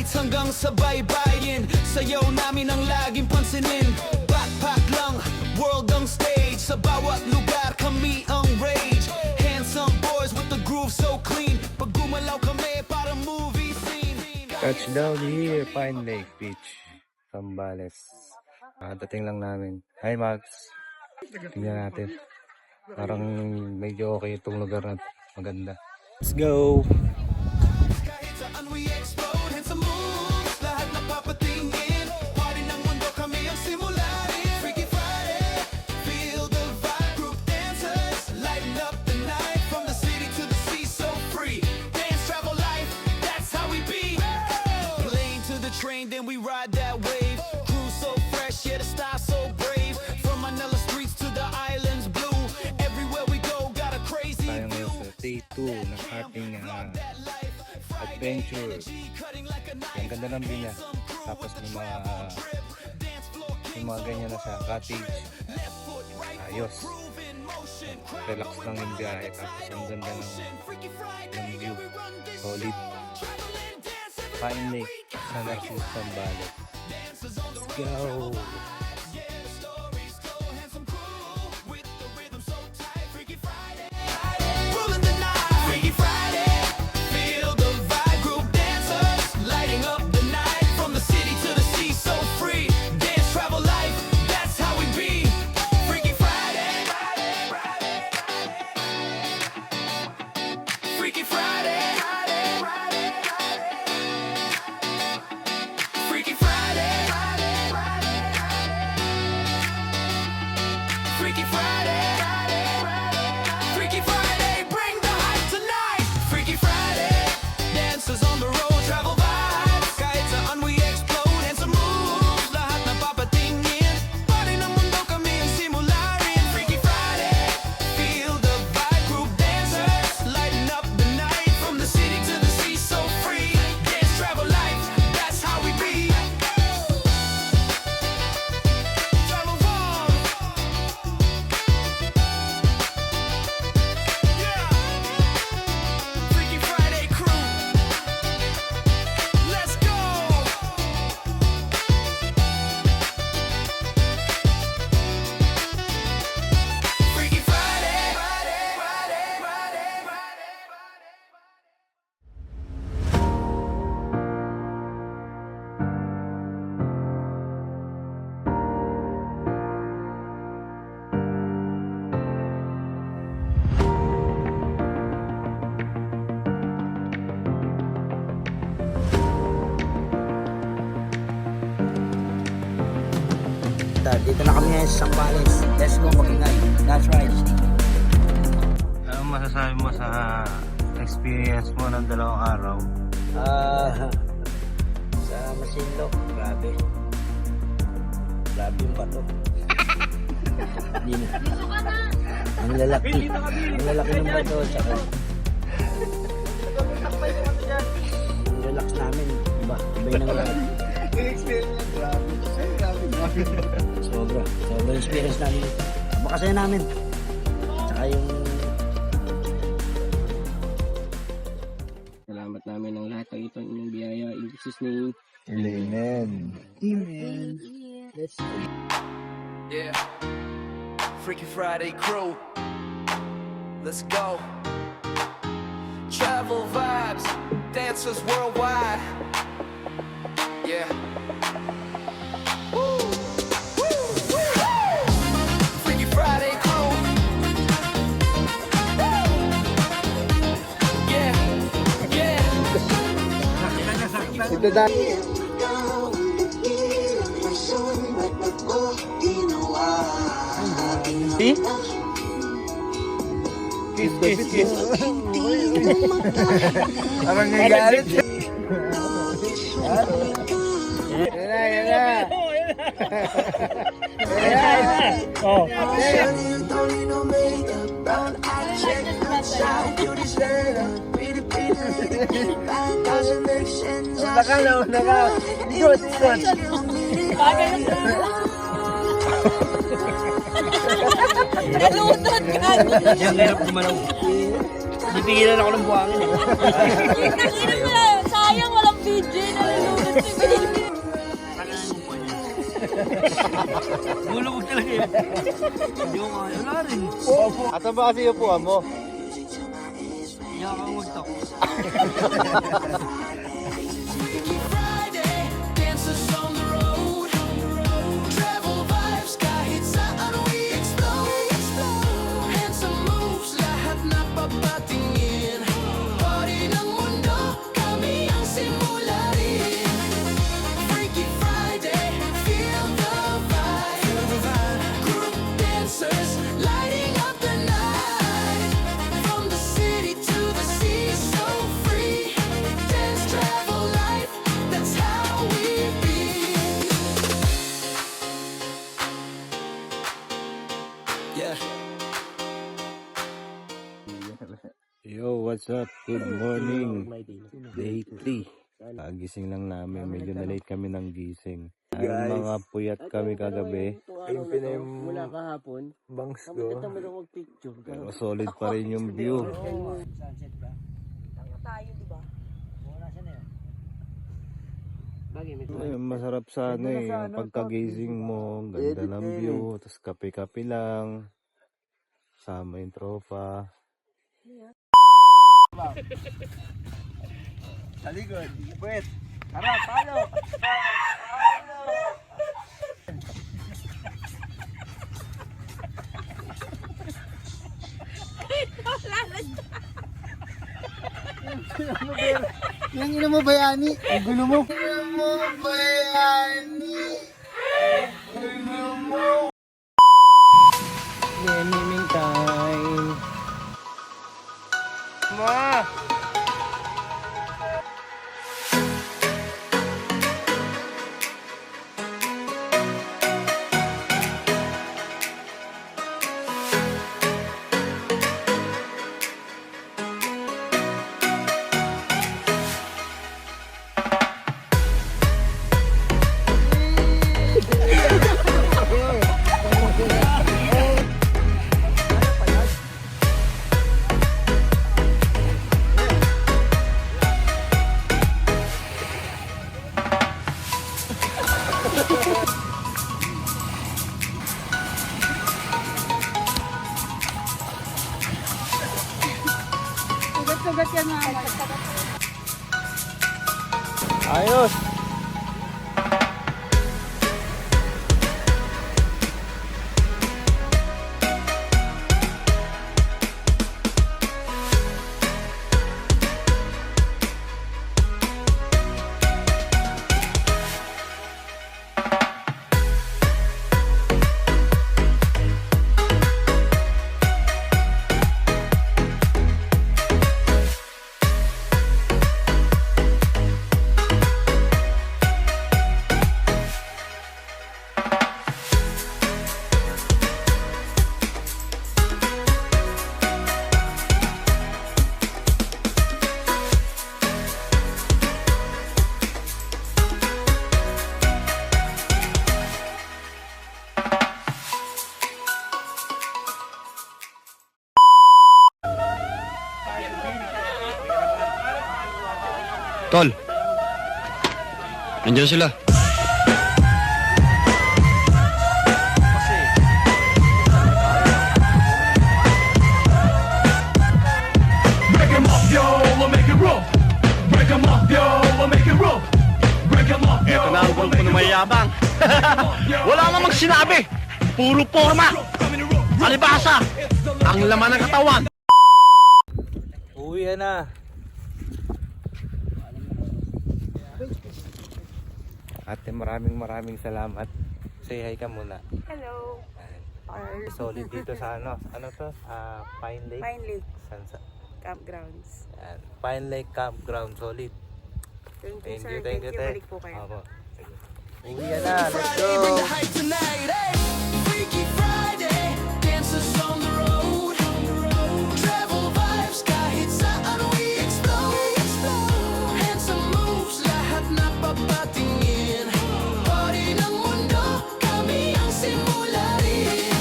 lights hanggang sa baybayin. Sayaw namin ang laging pansinin. Backpack lang, world ang stage. Sa bawat lugar kami ang rage. Handsome boys with the groove so clean. Pag gumalaw kami para movie scene. Touchdown here, Pine Lake Beach, Zambales. Dating lang namin. Hi Max. Tingnan natin. Parang medyo okay itong lugar na maganda. Let's go! Kahit saan we explode, handsome moves, lahat napapatingin. Party ng mundo kami ang simulain. Freaky Friday, feel the vibe. Group dancers, lighten up the night. From the city to the sea, so free. Dance, travel, life, that's how we be. Plane to the train, then we ride that wave. Cruise so fresh, yeah, the style so brave. From Manila streets to the islands blue. Everywhere we go, got a crazy Tayo view. ngayon sa day 2 ng ating adventure. Ang ganda ng view niya. Tapos may mga ganyan na sa cottage. Ayos. Relax lang yung biyahe. Tapos ang ganda ng view. Solid. Pine Lake sa Narcis, Zambales. Let's go! Rolling the night, Freaky Friday, feel the vibe. Group dancers, lighting up the night. From the city to the sea, so free. Dance, travel, life, that's how we be. Freaky Friday, Freaky Friday, Freaky Friday, Freaky Friday. Freaky Friday, bring the hype tonight. Freaky Friday, dancers on the road, travel vibes. Kahit saan we explode, handsome moves, lahat napapatingin. Party ng mundo kami ang simularin. Freaky Friday, feel the vibe. Group dancers, lighten up the night. From the city to the sea, so free. Dance, travel, life, that's how we be. Travel on. Freaky Friday crew, let's go. Freaky Friday, Dito na kami ngayon sa Zambales. Let's go, mag-ingay. That's right. Ano masasabi mo sa experience mo ng 2 araw? Sa Masinloc, grabe. Grabe yung bato. Hindi na. Ang lalaki. Ang lalaki ng bato. Tsaka ang relax namin. Iba. Iba yung nangyari. Sobra. Sobra experience namin. Makasaya namin. Tsaka yung Salamat namin ng lahat ng ito inyong biyaya. In Jesus' name. Amen. yeah. Freaky Friday crew, let's go. Travel vibes, dancers worldwide, yeah. Woo, woo, woo. Freaky Friday crew, woo. Yeah, yeah. Ito dahil. Eh? Kiss. Parang nagalit. Yan na. Oh. Nakalaw. Good. Nalutod ka. Yung hirap gumalaw. Pipigilan ako ng buhangin. Sayang walang video. Nalulutod. Gulo mo talaga yan. Hindi ko kaya. Wala rin. Asa ba kasi yung puha mo? Hindi ako magtok. Freaky Friday, dancers on the road. Travel vibes, kahit saan we explode. Handsome moves, lahat napapatingin. Party ng mundo, kami ang simularin. Freaky Friday, feel the vibe. Group dancers, lighting up the night. From the city to the sea, so free. Dance, travel, life, that's how we be. Yeah. Yo, what's up? Good morning. Day 3. Gising lang namin. Medyo na-late kami ng gising. Ay, mga puyat kami kagabi. Ayun mula kahapon. Bangs Kami ko. natamad ako mag-picture. Pero solid pa rin yung view. Sunset ba? tayo, di ba? Oo, nasa na yun. Bagay, may Ay, masarap sana eh. Yung pagkagising mo, ang ganda ng view. Tapos kape-kape lang. Sama yung tropa. Sa likod. Wait. Tara, talo. Yang ina mo bayani. Ang gulo mo. Ina mo bayani. naming time. Ma! Sugat-sugat yan nga. Ayos! Tol, nandiyan sila. Break 'em up, yo, we'll make it roll. Break 'em up, yo, we'll make it roll. Break 'em up, yo. Ito na ang gulpo na mayabang. Wala namang sinabi. Puro forma. Alibasa. Ang laman ng katawan. Uwi na. Ate, maraming salamat. Say hi ka muna. Hello. Solid dito sa ano to? Pine Lake. Pine Lake Sansa. Campgrounds. Yan. Pine Lake Campground, solid. Thank you, Thank sir. you, Thank you. te. Balik po kayo. Opo. Sige. Uwi na, let's Friday, go! bring the hype tonight, hey. Freaky Friday, dancers on the road. Travel vibes, kahit saan we explode. Handsome moves, lahat napapatingin. Party ng mundo, kami ang simularin.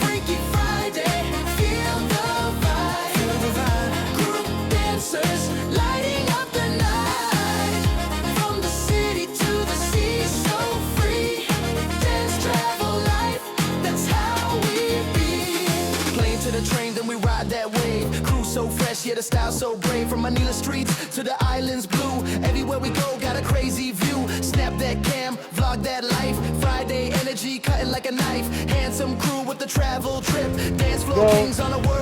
Freaky Friday, feel the vibe. Group dancers, lighting up the night. From the city to the sea, so free. Dance, Yeah, the style so brave. From Manila streets to the islands blue. Everywhere we go, got a crazy view. Snap that cam, vlog that life. Friday energy, cutting like a knife. Handsome crew with the travel trip. Dance floor kings on a world.